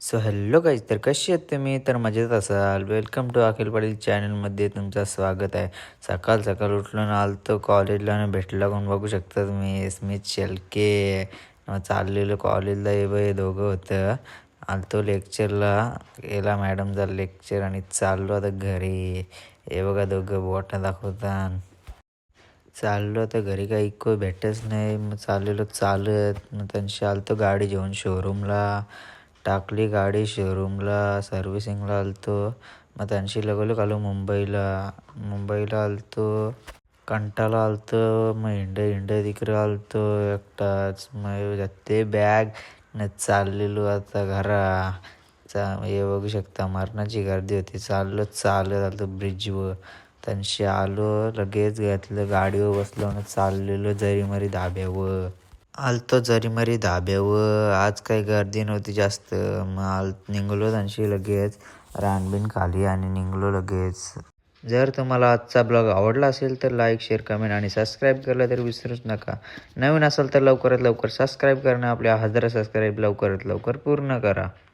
So hello guys, तर कशी आहेत तुम्ही? तर मजेत असाल. वेलकम टू अखिल पाटील चॅनलमध्ये तुमचं स्वागत आहे. सकाळ सकाळ उठलो ना आलतो कॉलेजला आणि भेटला कोण बघू शकता तुम्ही, स्मित शेलके. चाललेलो कॉलेजला, हे दोघं होतं. आलतो लेक्चरला, गेला मॅडमचा लेक्चर आणि चाललो आता घरी. हे बघा दोघं बोटं दाखवतात. चाललो तर घरी काही इको भेटच नाही. मग चाललेलो चालत. मग त्यांची आलतो गाडी घेऊन शोरूमला. टाकली गाडी शोरूमला, सर्व्हिसिंगला आलतो. मग त्यांची लगोलग आलो मुंबईला आलतो. कंटाळा आलतो. मग हिंड तिकडं आलतो एकटाच. मग ते बॅग न चाललेलो आता घरा. हे बघू शकता, मरणाची गर्दी होती. चालत आलतो ब्रिजवर. त्यांशी आलो, लगेच घेतलं गाडीवर बसलो आणि चाललेलो जरीमरी धाब्यावर. आलतो जरीमरी धाब्यावर. आज काही गर्दी नव्हती जास्त. मग निघलो त्यांशी लगेच. रानबीन खाली आणि निघलो लगेच. जर तुम्हाला आजचा ब्लॉग आवडला असेल तर लाईक, शेअर, कमेंट आणि सबस्क्राईब करायला तर विसरूच नका. नवीन असाल तर लवकरात लवकर सबस्क्राईब करणं, आपल्या 1000 सबस्क्राईब लवकरात लवकर पूर्ण करा.